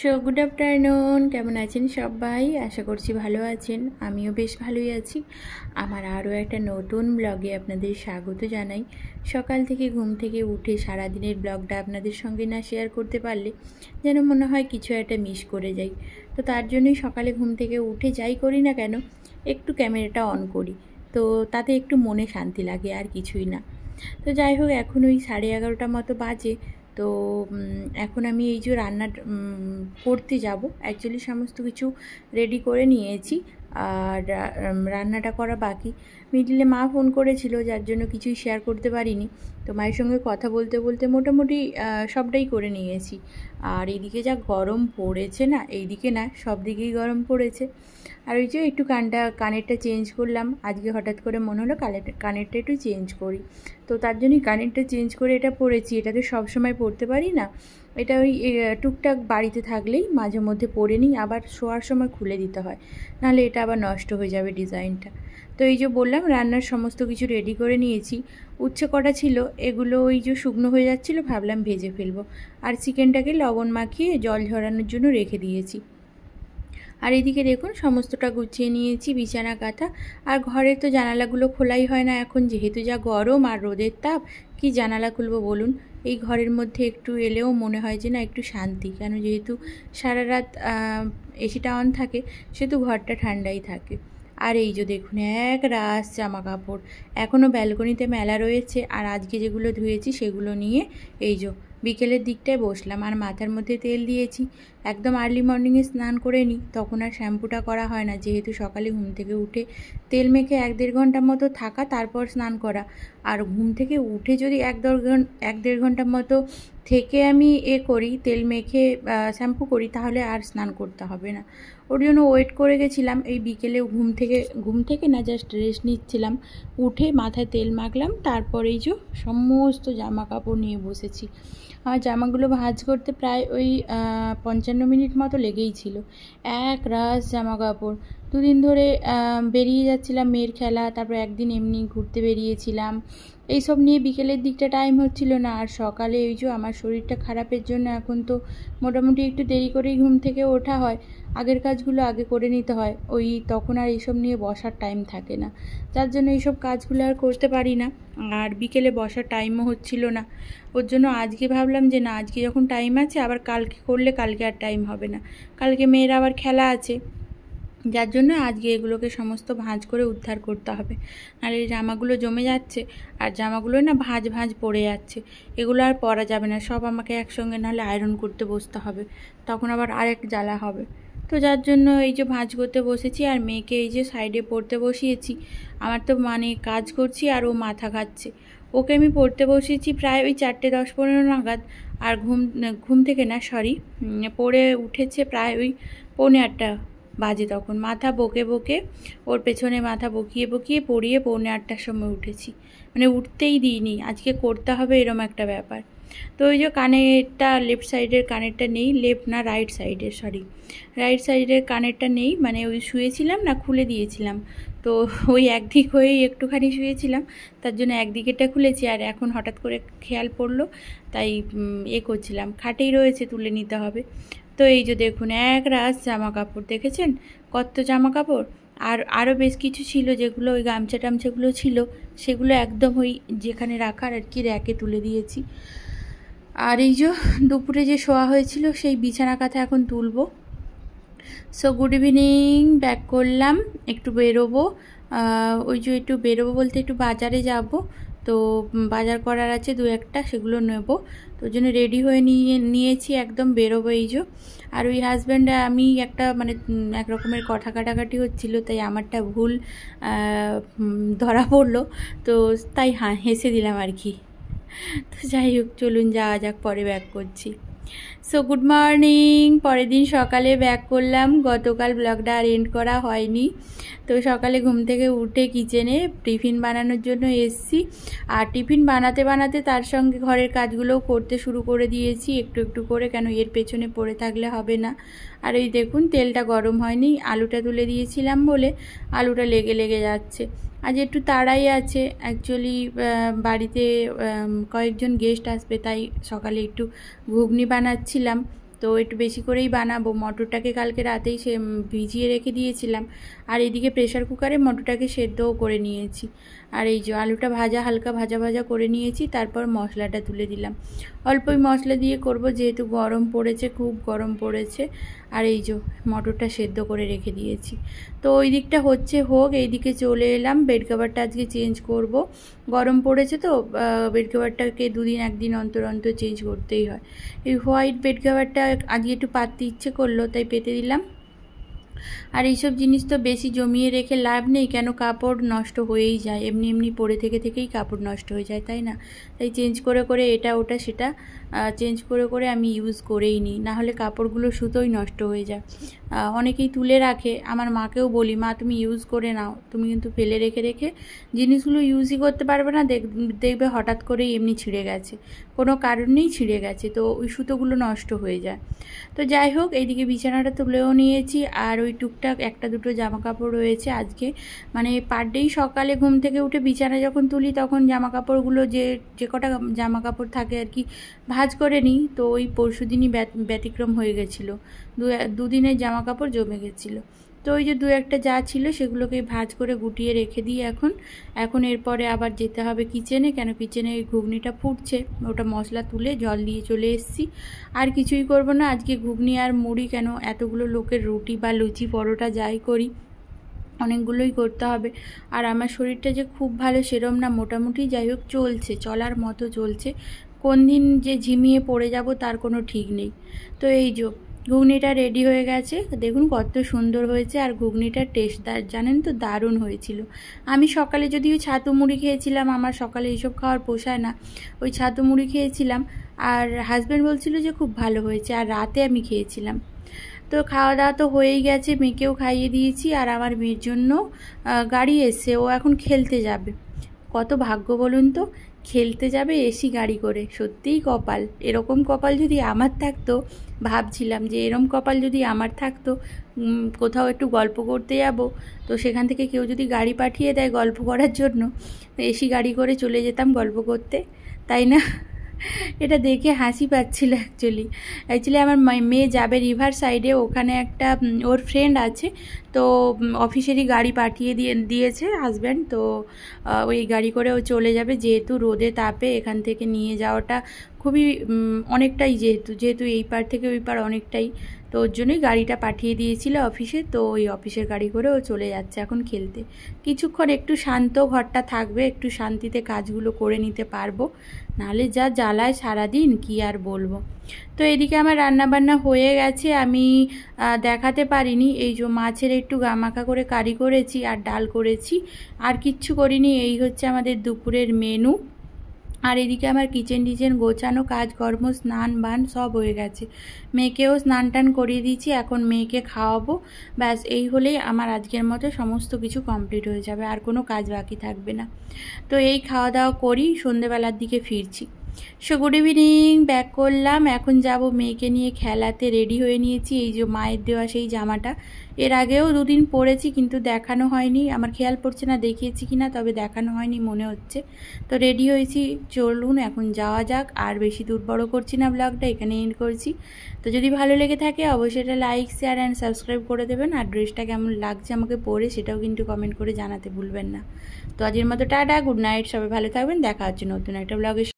Good afternoon, কেমন আছেন সবাই? আশা করছি ভালো আছেন। আমিও বেশ ভালোই আছি। আমার আরও একটা নতুন ব্লগে আপনাদের স্বাগত জানাই। সকাল থেকে ঘুম থেকে উঠে সারাদিনের ব্লগটা আপনাদের সঙ্গে না শেয়ার করতে পারলে যেন মনে হয় কিছু একটা মিস করে যাই। তো তার জন্যই সকালে ঘুম থেকে উঠে যাই করি না কেন, একটু ক্যামেরাটা অন করি। তো তাতে একটু মনে শান্তি লাগে, আর কিছুই না। তো যাই হোক, এখন ওই 11:30 মতো বাজে। তো এখন আমি এই যে রান্না করতে যাব, অ্যাকচুয়ালি সমস্ত কিছু রেডি করে নিয়েছি, আর রান্নাটা করা বাকি। মিডলে মা ফোন করেছিল, যার জন্য কিছুই শেয়ার করতে পারিনি। তো মায়ের সঙ্গে কথা বলতে বলতে মোটামুটি সবটাই করে নিয়েছি। আর এইদিকে যা গরম পড়েছে না, এইদিকে না সব দিকেই গরম পড়েছে। আর ওই যে একটু কানেরটা চেঞ্জ করলাম আজকে, হঠাৎ করে মনে হলো কানেরটা একটু চেঞ্জ করি। তো তার জন্যই কানেরটা চেঞ্জ করে এটা পরেছি। এটা তো সবসময় পরতে পারি না, এটা ওই টুকটাক বাড়িতে থাকলেই মাঝে মধ্যে পরে নিই, আবার শোয়ার সময় খুলে দিতে হয়, নাহলে এটা আবার নষ্ট হয়ে যাবে ডিজাইনটা। তো এই যে বললাম, রান্নার সমস্ত কিছু রেডি করে নিয়েছি। উচ্ছে কটা ছিল, এগুলো ওই যে শুকনো হয়ে যাচ্ছিলো, ভাবলাম ভেজে ফেলবো। আর চিকেনটাকে লবণ মাখিয়ে জল ঝরানোর জন্য রেখে দিয়েছি। আর এদিকে দেখুন সমস্তটা গুছিয়ে নিয়েছি, বিছানা কাঁথা। আর ঘরের তো জানালাগুলো খোলাই হয় না এখন, যেহেতু যা গরম আর রোদের তাপ, কি জানালা খুলবো বলুন। এই ঘরের মধ্যে একটু এলেও মনে হয় যে না একটু শান্তি, কেন যেহেতু সারা রাত এসিটা অন থাকে, সেহেতু ঘরটা ঠান্ডাই থাকে। আর এই যে দেখুন এক রাস জামা কাপড় এখনও ব্যালকনিতে মেলা রয়েছে। আর আজকে যেগুলো ধুয়েছি সেগুলো নিয়ে এই যে বিকেলের দিকটায় বসলাম, আর মাথার মধ্যে তেল দিয়েছি। একদম আর্লি মর্নিংয়ে স্নান করে নিই, তখন আর শ্যাম্পুটা করা হয় না, যেহেতু সকালে ঘুম থেকে উঠে তেল মেখে 1-1.5 ঘন্টা মতো থাকা, তারপর স্নান করা। আর ঘুম থেকে উঠে যদি 1-1.5 ঘন্টা মতো থেকে আমি করি, তেল মেখে শ্যাম্পু করি, তাহলে আর স্নান করতে হবে না। ওর জন্য ওয়েট করে গেছিলাম। এই বিকেলে ঘুম থেকে না, জাস্ট রেস্ট নিচ্ছিলাম, উঠে মাথায় তেল মাখলাম, তারপর এই যে সমস্ত জামা কাপড় নিয়ে বসেছি। আমার জামাগুলো ভাঁজ করতে প্রায় ওই 55 মিনিট মতো লেগেই ছিল। এক রাস জামা কাপড়, দুদিন ধরে বেরিয়ে যাচ্ছিলাম মেয়ের খেলা, তারপর একদিন এমনি ঘুরতে বেরিয়েছিলাম। এইসব নিয়ে বিকেলের দিকটা টাইম হচ্ছিল না। আর সকালে ওই যে আমার শরীরটা খারাপের জন্য এখন তো মোটামুটি একটু দেরি করেই ঘুম থেকে ওঠা হয়, আগের কাজগুলো আগে করে নিতে হয়, ওই তখন আর এইসব নিয়ে বসার টাইম থাকে না, যার জন্য এইসব কাজগুলো আর করতে পারি না। আর বিকেলে বসার টাইমও হচ্ছিল না, ওর জন্য আজকে ভাবলাম যে না, আজকে যখন টাইম আছে, আবার কালকে করলে কালকে আর টাইম হবে না, কালকে মেয়ের আবার খেলা আছে, যার জন্য আজকে এগুলোকে সমস্ত ভাঁজ করে উদ্ধার করতে হবে। আর এই জামাগুলো জমে যাচ্ছে, আর জামাগুলো না ভাঁজ ভাঁজ পড়ে যাচ্ছে, এগুলো আর পরা যাবে না, সব আমাকে একসঙ্গে নাহলে আয়রন করতে বসতে হবে, তখন আবার আরেক জ্বালা হবে। তো যার জন্য এই যে ভাঁজ করতে বসেছি, আর মেয়েকে এই যে সাইডে পড়তে বসিয়েছি। আমার তো মানে কাজ করছি আর ও মাথা খাচ্ছে। ওকে আমি পড়তে বসিয়েছি প্রায় ওই 4:10-15 নাগাদ, আর ঘুম থেকে না, পড়ে উঠেছে প্রায় ওই 7:45 বাজে। তখন মাথা বকে বকে, ওর পেছনে মাথা বকিয়ে বকিয়ে পড়িয়ে 7:45টার সময় উঠেছি, মানে উঠতেই দিইনি, আজকে করতে হবে এরম একটা ব্যাপার। তো ওই যে কানেরটা, লেফট সাইডের কানেরটা নেই, লেফট না রাইট সাইডের কানেরটা নেই, মানে ওই শুয়েছিলাম না, খুলে দিয়েছিলাম, তো ওই একদিক হয়েই একটুখানি শুয়েছিলাম, তার জন্য একদিকেরটা খুলেছি। আর এখন হঠাৎ করে খেয়াল পড়লো, তাই করছিলাম, খাটেই রয়েছে, তুলে নিতে হবে। তো এই যে দেখুন এক রাস জামা কাপড়, দেখেছেন কত জামা কাপড়। আর আরও বেশ কিছু ছিল, যেগুলো ওই গামছা টামছাগুলো ছিল, সেগুলো একদম ওই যেখানে রাখার আর কি র্যাকে তুলে দিয়েছি। আর এই যে দুপুরে যে শোয়া হয়েছিল, সেই বিছানা কাঁথা এখন তুলবো। সো গুড ইভিনিং, ব্যাক করলাম, একটু বেরোবো। ওই যে একটু বেরোবো বলতে একটু বাজারে যাব, তো বাজার করার আছে 2-1টা, সেগুলো নেব। তো ওই জন্য রেডি হয়ে নিয়েছি, একদম বেরোবো এই যে। আর ওই হাজব্যান্ড আমি একটা মানে এক রকমের কথা কাটাকাটি হচ্ছিল, তাই আমারটা ভুল ধরা পড়লো, তো তাই হেসে দিলাম আর কি। তো যাই হোক, চলুন যাওয়া যাক, পরে ব্যাক করছি। সো গুড মর্নিং, পরের দিন সকালে ব্যাক করলাম। গতকাল ব্লগটা আর এন্ড করা হয়নি। তো সকালে ঘুম থেকে উঠে কিচেনে টিফিন বানানোর জন্য এসছি, আর টিফিন বানাতে বানাতে তার সঙ্গে ঘরের কাজগুলোও করতে শুরু করে দিয়েছি একটু একটু করে, কেন এর পেছনে পড়ে থাকলে হবে না। আর এই দেখুন তেলটা গরম হয়নি, আলুটা তুলে দিয়েছিলাম বলে আলুটা লেগে লেগে যাচ্ছে। আজ একটু তাড়াই আছে, অ্যাকচুয়ালি বাড়িতে কয়েকজন গেস্ট আসবে, তাই সকালে একটু ঘুগনি বানাচ্ছিলাম। তো একটু বেশি করেই বানাবো। মটরটাকে কালকে রাতেই ভিজিয়ে রেখে দিয়েছিলাম, আর এদিকে প্রেশার কুকারে মটরটাকে সেদ্ধও করে নিয়েছি। আর এই যে আলুটা হালকা ভাজা ভাজা করে নিয়েছি, তারপর মশলাটা তুলে দিলাম। অল্পই মশলা দিয়ে করব, যেহেতু গরম পড়েছে, খুব গরম পড়েছে। আর এই যে মটরটা সেদ্ধ করে রেখে দিয়েছি। তো ওই দিকটা হোক, এইদিকে চলে এলাম। বেড কভারটা আজকে চেঞ্জ করব, গরম পড়েছে তো বেড কভারটাকে 2-1 দিন অন্তর অন্তর চেঞ্জ করতেই হয়। এই হোয়াইট বেড কভারটা আজকে একটু পাততে ইচ্ছে করলো, তাই পেতে দিলাম। আর এইসব জিনিস তো বেশি জমিয়ে রেখে লাভ নেই, কেন কাপড় নষ্ট হয়েই যায়, এমনি এমনি পরে থেকেই কাপড় নষ্ট হয়ে যায়, তাই না? তাই চেঞ্জ করে এটা ওটা সেটা চেঞ্জ করে আমি ইউজ করেই নিই, নাহলে কাপড়গুলো সুতোই নষ্ট হয়ে যায়। অনেকেই তুলে রাখে, আমার মাকেও বলি, মা তুমি ইউজ করে নাও, তুমি কিন্তু ফেলে রেখে জিনিসগুলো ইউজই করতে পারবে না, দেখবে হঠাৎ করেই এমনি ছিঁড়ে গেছে, কোনো কারণেই ছিঁড়ে গেছে, তো ওই সুতোগুলো নষ্ট হয়ে যায়। তো যাই হোক, এইদিকে বিছানাটা তুলেও নিয়েছি, আর ওই টুকটাক 1-2 জামা কাপড় রয়েছে আজকে, মানে পার ডেই সকালে ঘুম থেকে উঠে বিছানা যখন তুলি তখন জামা কাপড়গুলো যে কটা জামা কাপড় থাকে আর কি ভাঁজ করে নিই। তো ওই পরশুদিনই ব্যতিক্রম হয়ে গেছিলো, দুদিনের জামা কাপড় জমে গেছিলো। তো ওই যে 2-1টা যা ছিল সেগুলোকে ভাঁজ করে গুটিয়ে রেখে দিই। এখন এরপরে আবার যেতে হবে কিচেনে, কেন কিচেনে ঘুগনিটা ফুটছে, ওটা মশলা তুলে জল দিয়ে চলে এসেছি। আর কিছুই করব না আজকে, ঘুগনি আর মুড়ি, কেন এতগুলো লোকের রুটি বা লুচি পরোটা যাই করি অনেকগুলোই করতে হবে। আর আমার শরীরটা যে খুব ভালো সেরম না, মোটামুটি যাই হোক চলছে, চলার মতো চলছে। কোন দিন যে ঝিমিয়ে পড়ে যাব তার কোনো ঠিক নেই। তো এই যে ঘুগনিটা রেডি হয়ে গেছে, দেখুন কত সুন্দর হয়েছে। আর ঘুগনিটার টেস্ট জানেন তো দারুণ হয়েছিল। আমি সকালে যদিও ছাতু মুড়ি খেয়েছিলাম, আমার সকালে এইসব খাওয়ার পোষায় না, ওই ছাতু মুড়ি খেয়েছিলাম, আর হাজব্যান্ড বলছিল যে খুব ভালো হয়েছে, আর রাতে আমি খেয়েছিলাম। তো খাওয়া দাওয়া তো হয়েই গেছে, মেয়েকেও খাইয়ে দিয়েছি, আর আমার মেয়ের জন্য গাড়ি এসছে, ও এখন খেলতে যাবে। কত ভাগ্য বলুন তো, খেলতে যাবে এসি গাড়ি করে, সত্যিই কপাল। এরকম কপাল যদি আমার থাকতো, ভাবছিলাম যে এরকম কপাল যদি আমার থাকতো, কোথাও একটু গল্প করতে যাব, তো সেখান থেকে কেউ যদি গাড়ি পাঠিয়ে দেয় গল্প করার জন্য, এসি গাড়ি করে চলে যেতাম গল্প করতে, তাই না? এটা দেখে হাসি পাচ্ছিল। অ্যাকচুয়ালি আমার মেয়ে যাবে রিভার সাইডে, ওখানে একটা ওর ফ্রেন্ড আছে, তো অফিসেরই গাড়ি পাঠিয়ে দিয়েছে হাজব্যান্ড, তো ওই গাড়ি করে ও চলে যাবে, যেহেতু রোদে তাপে এখান থেকে নিয়ে যাওয়াটা খুবই অনেকটাই, যেহেতু এই পার থেকে ওই পার অনেকটাই, তো ওর জন্যই গাড়িটা পাঠিয়ে দিয়েছিল অফিসে। তো ওই অফিসের গাড়ি করে ও চলে যাচ্ছে এখন খেলতে। কিছুক্ষণ একটু শান্ত ঘরটা থাকবে, একটু শান্তিতে কাজগুলো করে নিতে পারবো, নাহলে যা জ্বালায় সারাদিন কি আর বলবো। তো এদিকে আমার রান্নাবান্না হয়ে গেছে, আমি দেখাতে পারিনি, এই যে মাছের একটু গামাখা করে কারি করেছি আর ডাল করেছি, আর কিচ্ছু করিনি। এই হচ্ছে আমাদের দুপুরের মেনু। আর এদিকে আমার কিচেন গোছানো কাজকর্ম, স্নান বান সব হয়ে গেছে, মেয়েকেও স্নান টান করিয়ে দিয়েছি, এখন মেয়েকে খাওয়াবো, ব্যাস এই হলেই আমার আজকের মতো সমস্ত কিছু কমপ্লিট হয়ে যাবে, আর কোনো কাজ বাকি থাকবে না। তো এই খাওয়া দাওয়া করি, সন্ধেবেলার দিকে ফিরছি। সো গুড ইভিনিং, ব্যাক করলাম, এখন যাব মেয়েকে নিয়ে খেলাতে। রেডি হয়ে নিয়েছি, এই যে মায়ের দেওয়া সেই জামাটা, এর আগেও 2 দিন পরেছি কিন্তু দেখানো হয়নি, আমার খেয়াল পড়ছে না দেখিয়েছি কিনা, তবে দেখানো হয়নি মনে হচ্ছে। তো রেডি হয়েছি, চলুন এখন যাওয়া যাক। আর বেশি দূর বড় করছি না, ব্লগটা এখানে এন্ড করছি। তো যদি ভালো লেগে থাকে অবশ্যই এটা লাইক, শেয়ার অ্যান্ড সাবস্ক্রাইব করে দেবেন। আর ড্রেসটা কেমন লাগছে আমাকে পরে সেটাও কিন্তু কমেন্ট করে জানাতে ভুলবেন না। তো আজকের মতো টাটা, গুড নাইট, সবাই ভালো থাকবেন, দেখা হচ্ছে নতুন একটা ব্লগে।